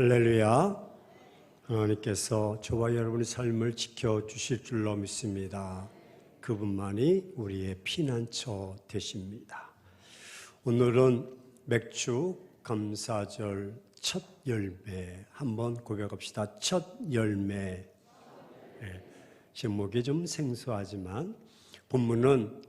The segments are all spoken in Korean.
할렐루야. 하나님께서 저와 여러분의 삶을 지켜주실 줄로 믿습니다. 그분만이 우리의 피난처 되십니다. 오늘은 맥주 감사절 첫 열매 한번 고백합시다. 첫 열매. 제목이 좀 생소하지만 본문은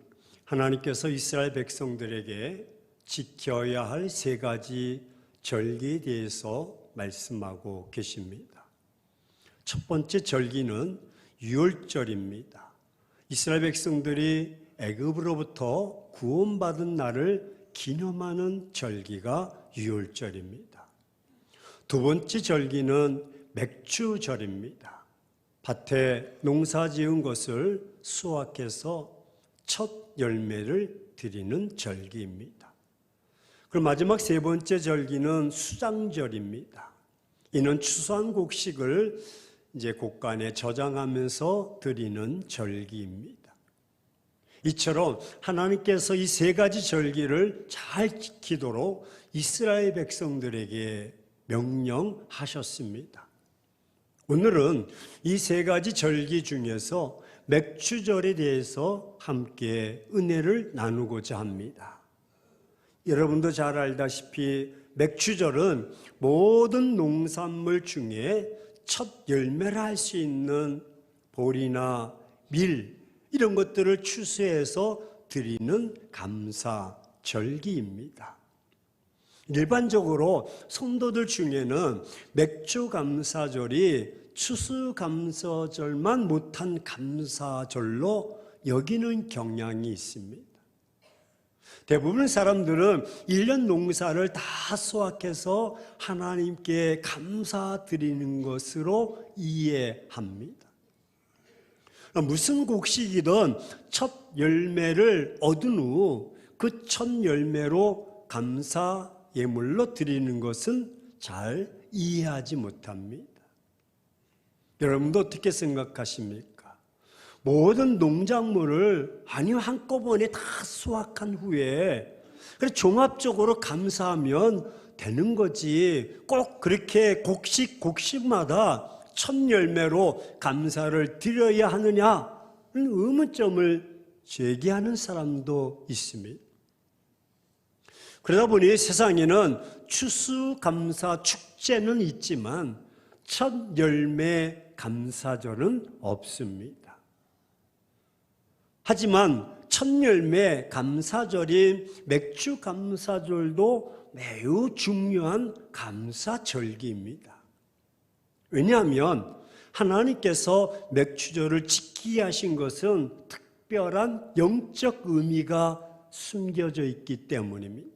하나님께서 이스라엘 백성들에게 지켜야 할 세 가지 절기에 대해서 말씀하고 계십니다. 첫 번째 절기는 유월절입니다. 이스라엘 백성들이 애굽으로부터 구원받은 날을 기념하는 절기가 유월절입니다. 두 번째 절기는 맥주절입니다. 밭에 농사 지은 것을 수확해서 첫 열매를 드리는 절기입니다. 그리고 마지막 세 번째 절기는 수장절입니다. 이는 추수한 곡식을 이제 곡간에 저장하면서 드리는 절기입니다. 이처럼 하나님께서 이 세 가지 절기를 잘 지키도록 이스라엘 백성들에게 명령하셨습니다. 오늘은 이 세 가지 절기 중에서 맥주절에 대해서 함께 은혜를 나누고자 합니다. 여러분도 잘 알다시피 맥주절은 모든 농산물 중에 첫 열매를 할 수 있는 보리나 밀 이런 것들을 추수해서 드리는 감사 절기입니다. 일반적으로 성도들 중에는 맥주 감사절이 추수 감사절만 못한 감사절로 여기는 경향이 있습니다. 대부분 사람들은 1년 농사를 다 수확해서 하나님께 감사드리는 것으로 이해합니다. 무슨 곡식이든 첫 열매를 얻은 후 그 첫 열매로 감사 예물로 드리는 것은 잘 이해하지 못합니다. 여러분도 어떻게 생각하십니까? 모든 농작물을 한꺼번에 다 수확한 후에 그래서 종합적으로 감사하면 되는 거지 꼭 그렇게 곡식마다 첫 열매로 감사를 드려야 하느냐는 의문점을 제기하는 사람도 있습니다. 그러다 보니 세상에는 추수감사 축제는 있지만 첫 열매 감사절은 없습니다. 하지만 첫 열매 감사절인 맥주 감사절도 매우 중요한 감사절기입니다. 왜냐하면 하나님께서 맥주절을 지키게 하신 것은 특별한 영적 의미가 숨겨져 있기 때문입니다.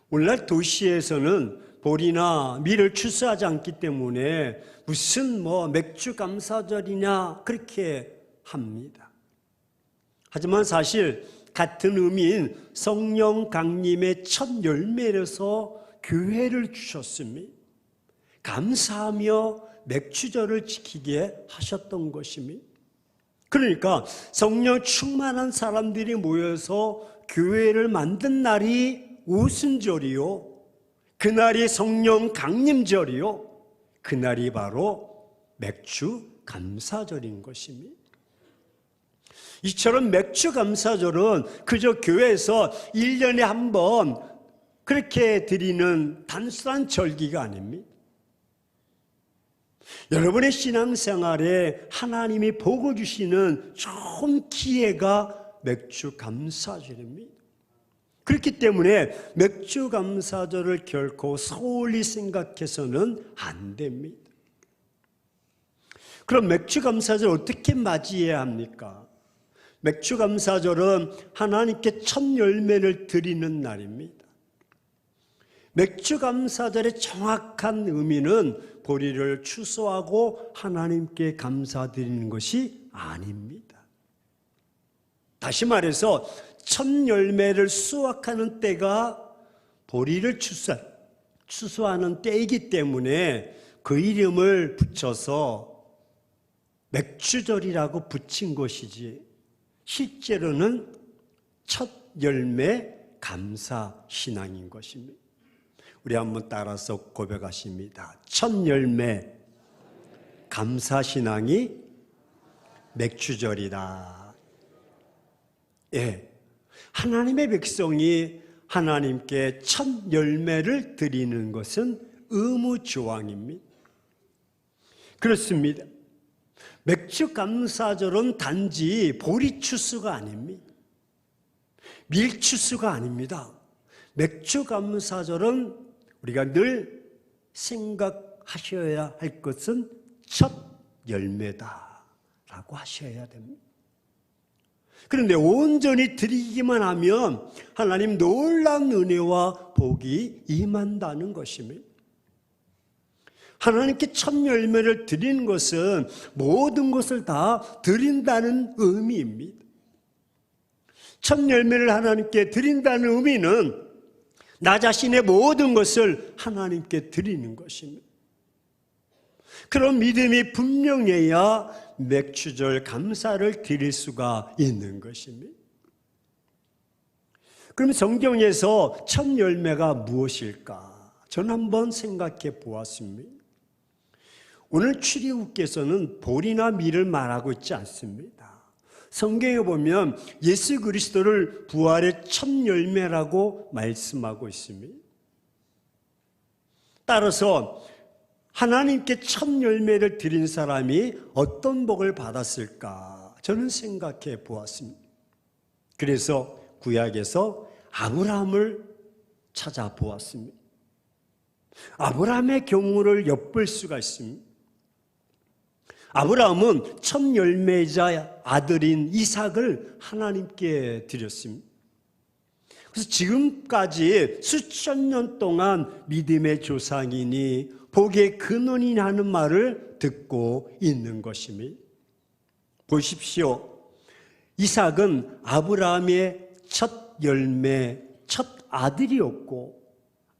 오늘날 도시에서는 보리나 밀을 추수하지 않기 때문에 무슨 맥주 감사절이냐 그렇게 합니다. 하지만 사실 같은 의미인 성령 강림의 첫 열매로서 교회를 주셨습니다. 감사하며 맥주절을 지키게 하셨던 것입니다. 그러니까 성령 충만한 사람들이 모여서 교회를 만든 날이 오순절이요, 그날이 성령 강림절이요, 그날이 바로 맥주 감사절인 것입니다. 이처럼 맥주 감사절은 그저 교회에서 1년에 한 번 그렇게 드리는 단순한 절기가 아닙니다. 여러분의 신앙생활에 하나님이 보고 주시는 좋은 기회가 맥주 감사절입니다. 그렇기 때문에 맥주 감사절을 결코 소홀히 생각해서는 안 됩니다. 그럼 맥주 감사절 어떻게 맞이해야 합니까? 맥주 감사절은 하나님께 첫 열매를 드리는 날입니다. 맥주 감사절의 정확한 의미는 보리를 추수하고 하나님께 감사드리는 것이 아닙니다. 다시 말해서 첫 열매를 수확하는 때가 보리를 추수하는 때이기 때문에 그 이름을 붙여서 맥주절이라고 붙인 것이지 실제로는 첫 열매 감사 신앙인 것입니다. 우리 한번 따라서 고백하십니다. 첫 열매 감사신앙이 맥주절이다. 예, 하나님의 백성이 하나님께 첫 열매를 드리는 것은 의무조항입니다. 그렇습니다. 맥주 감사절은 단지 보리추수가 아닙니다. 밀추수가 아닙니다. 맥주 감사절은 우리가 늘 생각하셔야 할 것은 첫 열매다라고 하셔야 됩니다. 그런데 온전히 드리기만 하면 하나님 놀라운 은혜와 복이 임한다는 것입니다. 하나님께 첫 열매를 드리는 것은 모든 것을 다 드린다는 의미입니다. 첫 열매를 하나님께 드린다는 의미는 나 자신의 모든 것을 하나님께 드리는 것입니다. 그런 믿음이 분명해야 맥주절 감사를 드릴 수가 있는 것입니다. 그럼 성경에서 첫 열매가 무엇일까? 저는 한번 생각해 보았습니다. 오늘 출애굽께서는 보리나 밀을 말하고 있지 않습니다. 성경에 보면 예수 그리스도를 부활의 첫 열매라고 말씀하고 있습니다. 따라서 하나님께 첫 열매를 드린 사람이 어떤 복을 받았을까? 저는 생각해 보았습니다. 그래서 구약에서 아브라함을 찾아보았습니다. 아브라함의 경우를 엿볼 수가 있습니다. 아브라함은 첫 열매이자 아들인 이삭을 하나님께 드렸습니다. 그래서 지금까지 수천 년 동안 믿음의 조상이니 복의 근원이니 하는 말을 듣고 있는 것입니다. 보십시오. 이삭은 아브라함의 첫 열매, 첫 아들이었고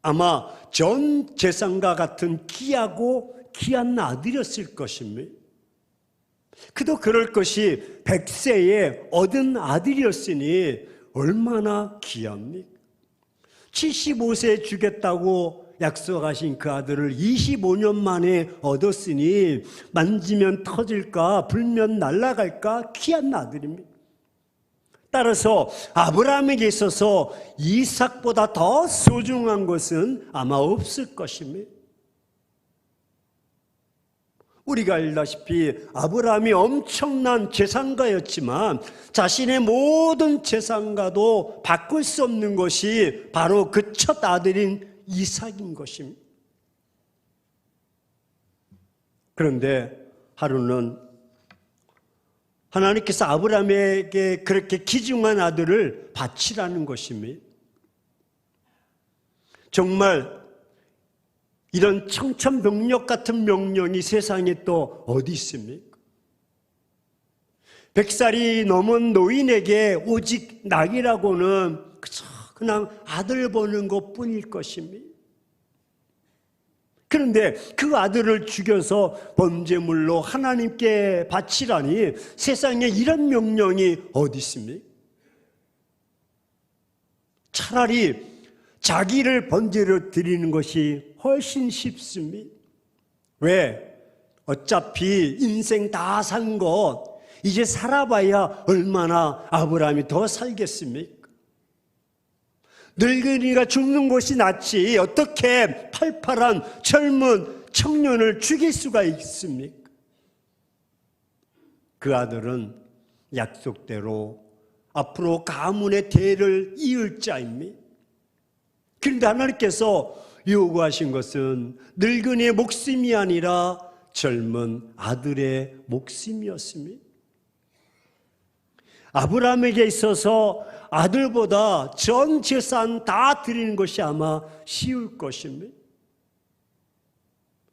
아마 전 재산과 같은 귀하고 귀한 아들이었을 것입니다. 그도 그럴 것이 100세에 얻은 아들이었으니 얼마나 귀합니까? 75세에 주겠다고 약속하신 그 아들을 25년 만에 얻었으니 만지면 터질까 불면 날아갈까 귀한 아들입니다. 따라서 아브라함에게 있어서 이삭보다 더 소중한 것은 아마 없을 것입니다. 우리가 알다시피 아브라함이 엄청난 재산가였지만 자신의 모든 재산가도 바꿀 수 없는 것이 바로 그 첫 아들인 이삭인 것입니다. 그런데 하루는 하나님께서 아브라함에게 그렇게 귀중한 아들을 바치라는 것입니다. 정말 이런 청천벽력 같은 명령이 세상에 또 어디 있습니까? 100살이 넘은 노인에게 오직 낙이라고는 그냥 아들 보는 것뿐일 것입니다. 그런데 그 아들을 죽여서 번제물로 하나님께 바치라니 세상에 이런 명령이 어디 있습니까? 차라리 자기를 번제로 드리는 것이 훨씬 쉽습니다. 왜? 어차피 인생 다 산 것 이제 살아봐야 얼마나 아브라함이 더 살겠습니까? 늙은이가 죽는 것이 낫지 어떻게 팔팔한 젊은 청년을 죽일 수가 있습니까? 그 아들은 약속대로 앞으로 가문의 대를 이을 자입니다. 그런데 하나님께서 요구하신 것은 늙은이의 목숨이 아니라 젊은 아들의 목숨이었습니다. 아브라함에게 있어서 아들보다 전 재산 다 드리는 것이 아마 쉬울 것입니다.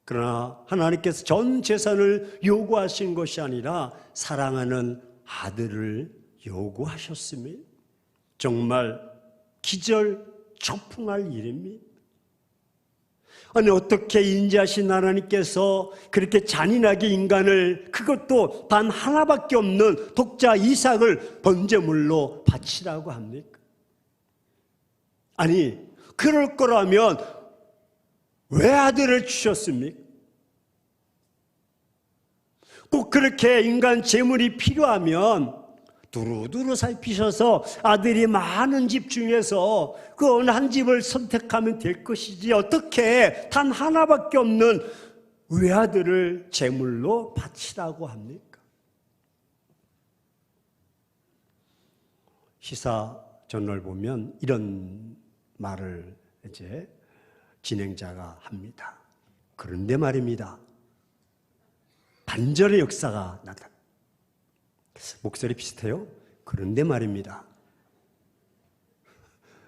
그러나 하나님께서 전 재산을 요구하신 것이 아니라 사랑하는 아들을 요구하셨습니다. 정말 기절초풍할 일입니다. 아니 어떻게 인자하신 하나님께서 그렇게 잔인하게 인간을 그것도 단 하나밖에 없는 독자 이삭을 번제물로 바치라고 합니까? 아니 그럴 거라면 왜 아들을 주셨습니까? 꼭 그렇게 인간 재물이 필요하면 두루두루 살피셔서 아들이 많은 집 중에서 그 어느 한 집을 선택하면 될 것이지, 어떻게 단 하나밖에 없는 외아들을 제물로 바치라고 합니까? 시사저널 보면 이런 말을 이제 진행자가 합니다. 그런데 말입니다, 반전의 역사가 나타납니다. 목소리 비슷해요? 그런데 말입니다.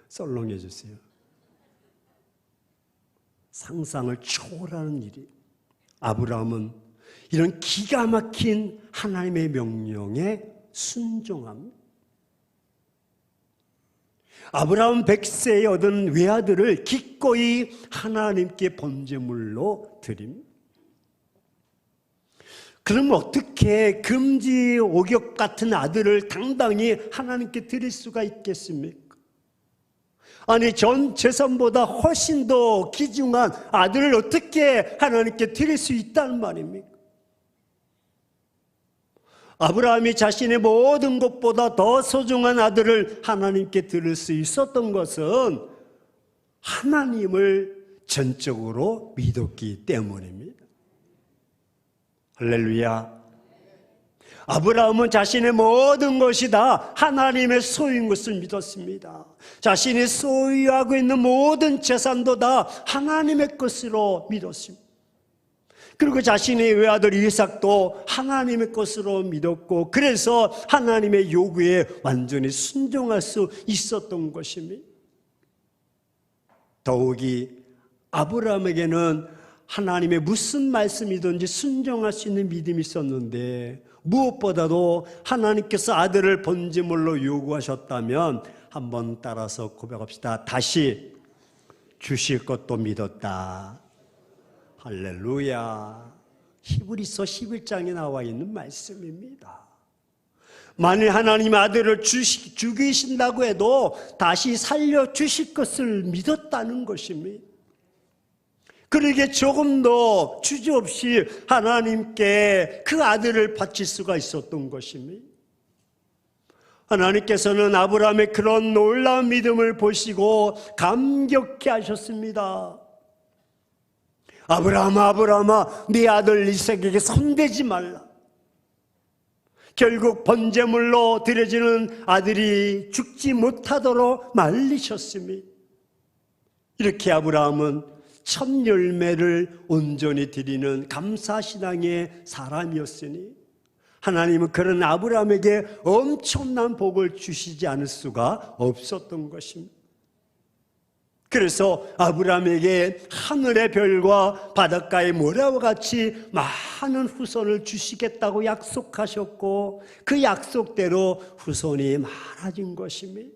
썰렁해 주세요. 상상을 초월하는 일이, 아브라함은 이런 기가 막힌 하나님의 명령에 순종합니다. 아브라함 100세에 얻은 외아들을 기꺼이 하나님께 번제물로 드립니다. 그럼 어떻게 금지 오격 같은 아들을 당당히 하나님께 드릴 수가 있겠습니까? 아니, 전 재산보다 훨씬 더 귀중한 아들을 어떻게 하나님께 드릴 수 있다는 말입니까? 아브라함이 자신의 모든 것보다 더 소중한 아들을 하나님께 드릴 수 있었던 것은 하나님을 전적으로 믿었기 때문입니다. 할렐루야. 아브라함은 자신의 모든 것이 다 하나님의 소유인 것을 믿었습니다. 자신이 소유하고 있는 모든 재산도 다 하나님의 것으로 믿었습니다. 그리고 자신의 외아들 이삭도 하나님의 것으로 믿었고, 그래서 하나님의 요구에 완전히 순종할 수 있었던 것입니다. 더욱이 아브라함에게는 하나님의 무슨 말씀이든지 순종할 수 있는 믿음이 있었는데, 무엇보다도 하나님께서 아들을 번제물로 요구하셨다면 한번 따라서 고백합시다. 다시 주실 것도 믿었다. 할렐루야. 히브리서 11장에 나와 있는 말씀입니다. 만일 하나님 아들을 죽이신다고 해도 다시 살려주실 것을 믿었다는 것입니다. 그러기에 조금 더 주저없이 하나님께 그 아들을 바칠 수가 있었던 것입니다. 하나님께서는 아브라함의 그런 놀라운 믿음을 보시고 감격해 하셨습니다. 아브라함아, 아브라함아, 네 아들 이삭에게 손대지 말라. 결국 번제물로 드려지는 아들이 죽지 못하도록 말리셨습니다. 이렇게 아브라함은 첫 열매를 온전히 드리는 감사신앙의 사람이었으니 하나님은 그런 아브라함에게 엄청난 복을 주시지 않을 수가 없었던 것입니다. 그래서 아브라함에게 하늘의 별과 바닷가의 모래와 같이 많은 후손을 주시겠다고 약속하셨고, 그 약속대로 후손이 많아진 것입니다.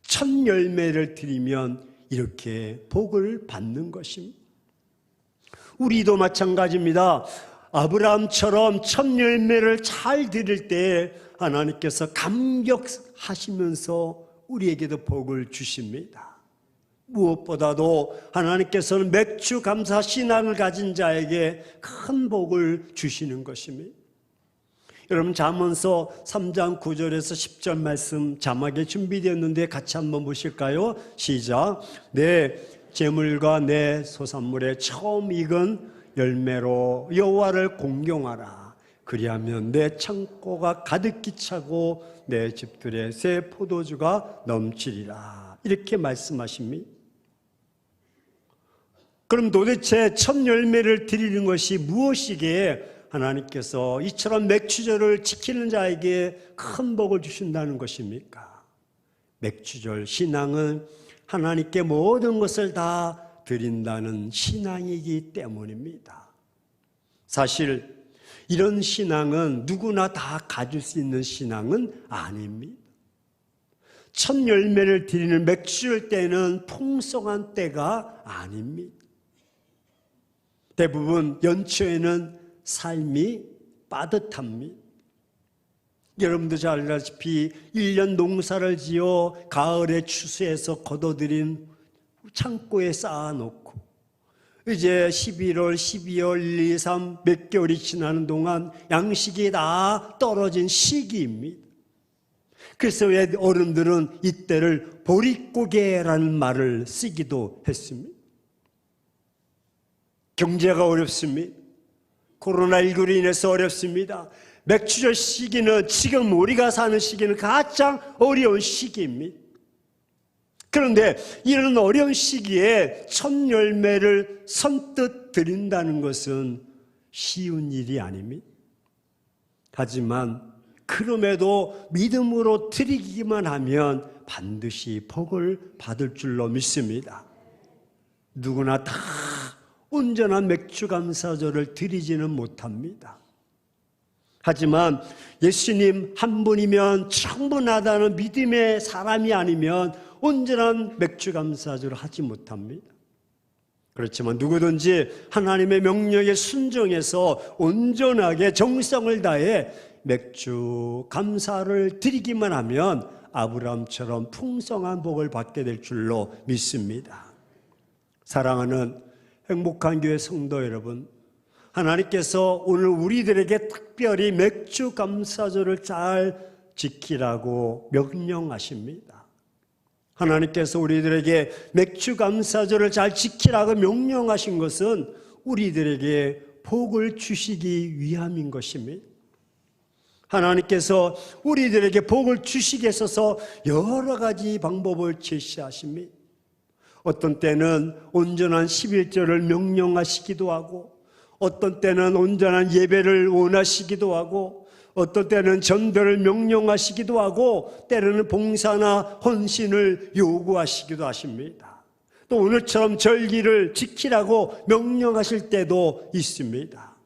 첫 열매를 드리면 이렇게 복을 받는 것입니다. 우리도 마찬가지입니다. 아브라함처럼 첫 열매를 잘 드릴 때 하나님께서 감격하시면서 우리에게도 복을 주십니다. 무엇보다도 하나님께서는 맥주 감사 신앙을 가진 자에게 큰 복을 주시는 것입니다. 여러분, 잠언서 3장 9절에서 10절 말씀 자막에 준비되었는데 같이 한번 보실까요? 시작. 내 재물과 내 소산물에 처음 익은 열매로 여호와를 공경하라. 그리하면 내 창고가 가득히 차고 내 집들의 새 포도주가 넘치리라. 이렇게 말씀하십니다. 그럼 도대체 첫 열매를 드리는 것이 무엇이기에 하나님께서 이처럼 맥주절을 지키는 자에게 큰 복을 주신다는 것입니까? 맥주절 신앙은 하나님께 모든 것을 다 드린다는 신앙이기 때문입니다. 사실 이런 신앙은 누구나 다 가질 수 있는 신앙은 아닙니다. 첫 열매를 드리는 맥주절 때는 풍성한 때가 아닙니다. 대부분 연초에는 삶이 빠듯합니다. 여러분도 잘 알다시피 1년 농사를 지어 가을에 추수해서 걷어들인 창고에 쌓아놓고 이제 11월, 12월, 1, 2, 3 몇 개월이 지나는 동안 양식이 다 떨어진 시기입니다. 그래서 왜 어른들은 이때를 보릿고개라는 말을 쓰기도 했습니다. 경제가 어렵습니다. 코로나19로 인해서 어렵습니다. 맥추절 시기는 지금 우리가 사는 시기는 가장 어려운 시기입니다. 그런데 이런 어려운 시기에 첫 열매를 선뜻 드린다는 것은 쉬운 일이 아닙니다. 하지만 그럼에도 믿음으로 드리기만 하면 반드시 복을 받을 줄로 믿습니다. 누구나 다 온전한 맥주 감사절을 드리지는 못합니다. 하지만 예수님 한 분이면 충분하다는 믿음의 사람이 아니면 온전한 맥주 감사절을 하지 못합니다. 그렇지만 누구든지 하나님의 명령에 순종해서 온전하게 정성을 다해 맥주 감사를 드리기만 하면 아브라함처럼 풍성한 복을 받게 될 줄로 믿습니다. 사랑하는 행복한 교회 성도 여러분, 하나님께서 오늘 우리들에게 특별히 맥주 감사절을 잘 지키라고 명령하십니다. 하나님께서 우리들에게 맥주 감사절을 잘 지키라고 명령하신 것은 우리들에게 복을 주시기 위함인 것입니다. 하나님께서 우리들에게 복을 주시기 위해서 여러 가지 방법을 제시하십니다. 어떤 때는 온전한 11절을 명령하시기도 하고, 어떤 때는 온전한 예배를 원하시기도 하고, 어떤 때는 전도를 명령하시기도 하고, 때로는 봉사나 헌신을 요구하시기도 하십니다. 또 오늘처럼 절기를 지키라고 명령하실 때도 있습니다.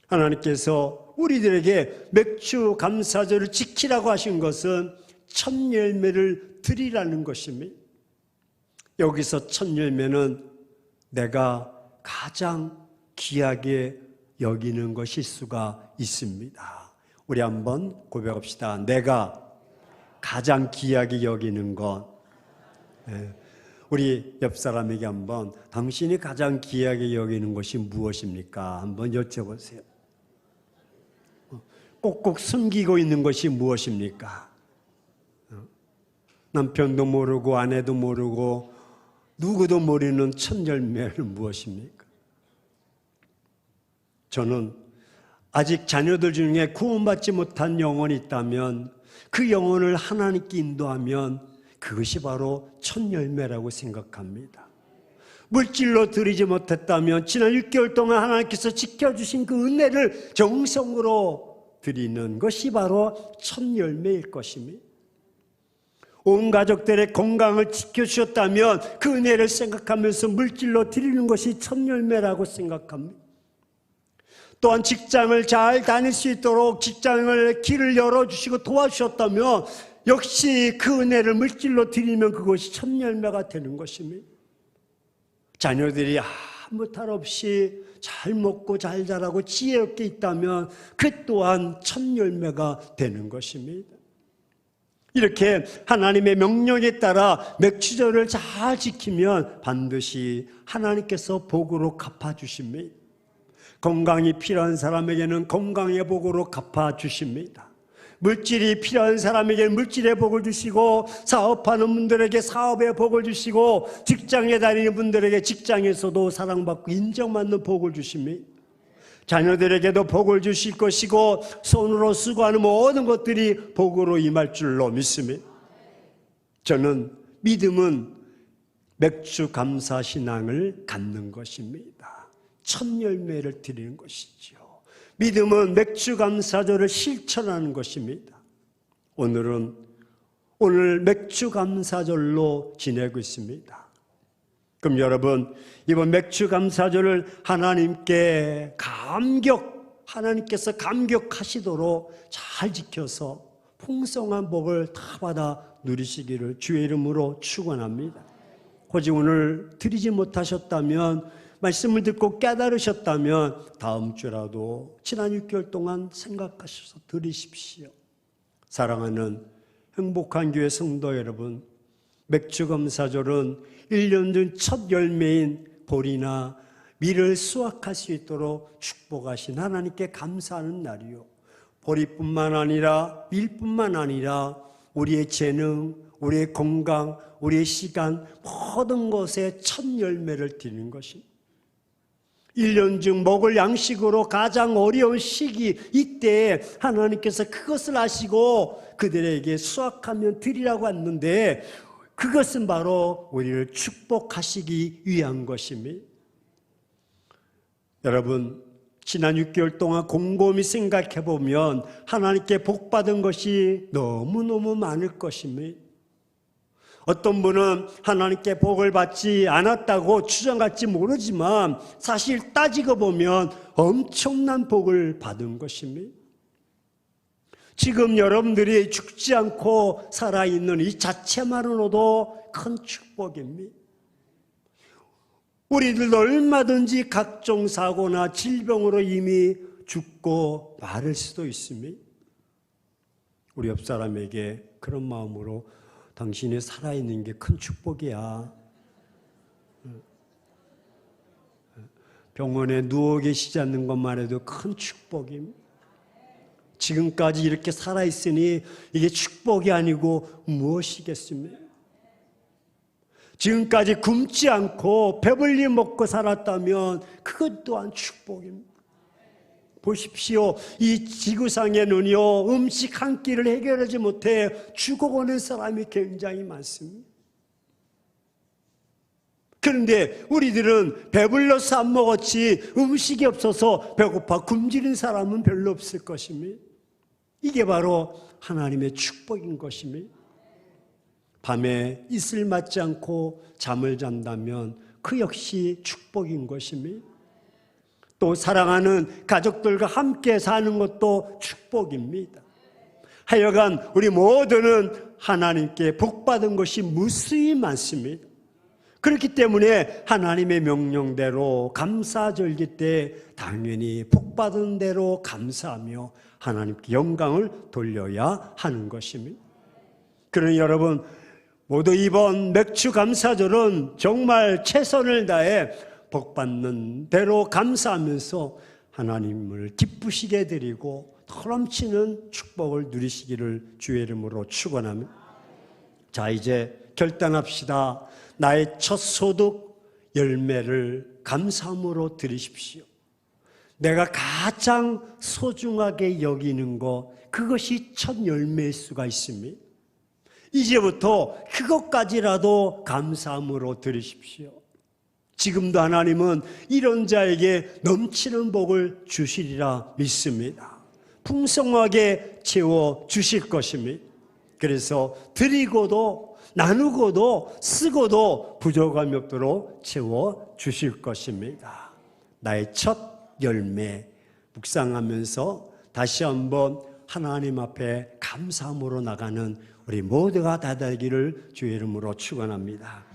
하나님께서 우리들에게 맥주 감사절을 지키라고 하신 것은 첫 열매를 드리라는 것입니다. 여기서 첫 열매는 내가 가장 귀하게 여기는 것일 수가 있습니다. 우리 한번 고백합시다. 내가 가장 귀하게 여기는 것. 우리 옆 사람에게 한번 당신이 가장 귀하게 여기는 것이 무엇입니까? 한번 여쭤보세요. 꼭꼭 숨기고 있는 것이 무엇입니까? 남편도 모르고 아내도 모르고 누구도 모르는 첫 열매는 무엇입니까? 저는 아직 자녀들 중에 구원받지 못한 영혼이 있다면 그 영혼을 하나님께 인도하면 그것이 바로 첫 열매라고 생각합니다. 물질로 드리지 못했다면 지난 6개월 동안 하나님께서 지켜주신 그 은혜를 정성으로 드리는 것이 바로 첫 열매일 것입니다. 온 가족들의 건강을 지켜주셨다면 그 은혜를 생각하면서 물질로 드리는 것이 첫 열매라고 생각합니다. 또한 직장을 잘 다닐 수 있도록 직장을 길을 열어주시고 도와주셨다면 역시 그 은혜를 물질로 드리면 그것이 첫 열매가 되는 것입니다. 자녀들이 아무 탈 없이 잘 먹고 잘 자라고 지혜롭게 있다면 그 또한 첫 열매가 되는 것입니다. 이렇게 하나님의 명령에 따라 맥주절을 잘 지키면 반드시 하나님께서 복으로 갚아주십니다. 건강이 필요한 사람에게는 건강의 복으로 갚아주십니다. 물질이 필요한 사람에게는 물질의 복을 주시고, 사업하는 분들에게 사업의 복을 주시고, 직장에 다니는 분들에게 직장에서도 사랑받고 인정받는 복을 주십니다. 자녀들에게도 복을 주실 것이고 손으로 수고하는 모든 것들이 복으로 임할 줄로 믿습니다. 저는 믿음은 맥주 감사 신앙을 갖는 것입니다. 첫 열매를 드리는 것이죠. 믿음은 맥주 감사절을 실천하는 것입니다. 오늘 맥주 감사절로 지내고 있습니다. 그럼 여러분, 이번 맥주 감사절을 하나님께서 감격하시도록 잘 지켜서 풍성한 복을 다 받아 누리시기를 주의 이름으로 축원합니다. 오직 오늘 드리지 못하셨다면, 말씀을 듣고 깨달으셨다면 다음 주라도 지난 6개월 동안 생각하셔서 드리십시오. 사랑하는 행복한 교회 성도 여러분, 맥주 감사절은 1년 전 첫 열매인 보리나 밀을 수확할 수 있도록 축복하신 하나님께 감사하는 날이요. 보리뿐만 아니라 밀뿐만 아니라 우리의 재능, 우리의 건강, 우리의 시간 모든 것에 첫 열매를 드리는 것입니다. 1년 중 먹을 양식으로 가장 어려운 시기 이때에 하나님께서 그것을 아시고 그들에게 수확하면 드리라고 했는데 그것은 바로 우리를 축복하시기 위한 것입니다. 여러분, 지난 6개월 동안 곰곰이 생각해 보면 하나님께 복받은 것이 너무너무 많을 것입니다. 어떤 분은 하나님께 복을 받지 않았다고 주장할지 모르지만 사실 따지고 보면 엄청난 복을 받은 것입니다. 지금 여러분들이 죽지 않고 살아있는 이 자체만으로도 큰 축복입니다. 우리들도 얼마든지 각종 사고나 질병으로 이미 죽고 마를 수도 있습니다. 우리 옆 사람에게 그런 마음으로 당신이 살아있는 게 큰 축복이야. 병원에 누워 계시지 않는 것만 해도 큰 축복입니다. 지금까지 이렇게 살아있으니 이게 축복이 아니고 무엇이겠습니까? 지금까지 굶지 않고 배불리 먹고 살았다면 그것 또한 축복입니다. 보십시오. 이 지구상에는요, 음식 한 끼를 해결하지 못해 죽어가는 사람이 굉장히 많습니다. 그런데 우리들은 배불러서 안 먹었지 음식이 없어서 배고파 굶주린 사람은 별로 없을 것입니다. 이게 바로 하나님의 축복인 것입니다. 밤에 이슬 맞지 않고 잠을 잔다면 그 역시 축복인 것입니다. 또 사랑하는 가족들과 함께 사는 것도 축복입니다. 하여간 우리 모두는 하나님께 복받은 것이 무수히 많습니다. 그렇기 때문에 하나님의 명령대로 감사절기 때 당연히 복받은 대로 감사하며 하나님께 영광을 돌려야 하는 것입니다. 그러니 여러분 모두 이번 맥주 감사절은 정말 최선을 다해 복받는 대로 감사하면서 하나님을 기쁘시게 드리고 넘치는 축복을 누리시기를 주의 이름으로 축원합니다. 자, 이제 결단합시다. 나의 첫 소득 열매를 감사함으로 드리십시오. 내가 가장 소중하게 여기는 것, 그것이 첫 열매일 수가 있습니다. 이제부터 그것까지라도 감사함으로 드리십시오. 지금도 하나님은 이런 자에게 넘치는 복을 주시리라 믿습니다. 풍성하게 채워 주실 것입니다. 그래서 드리고도 나누고도 쓰고도 부족함이 없도록 채워 주실 것입니다. 나의 첫 열매 묵상하면서 다시 한번 하나님 앞에 감사함으로 나가는 우리 모두가 다 되기를 주의 이름으로 축원합니다.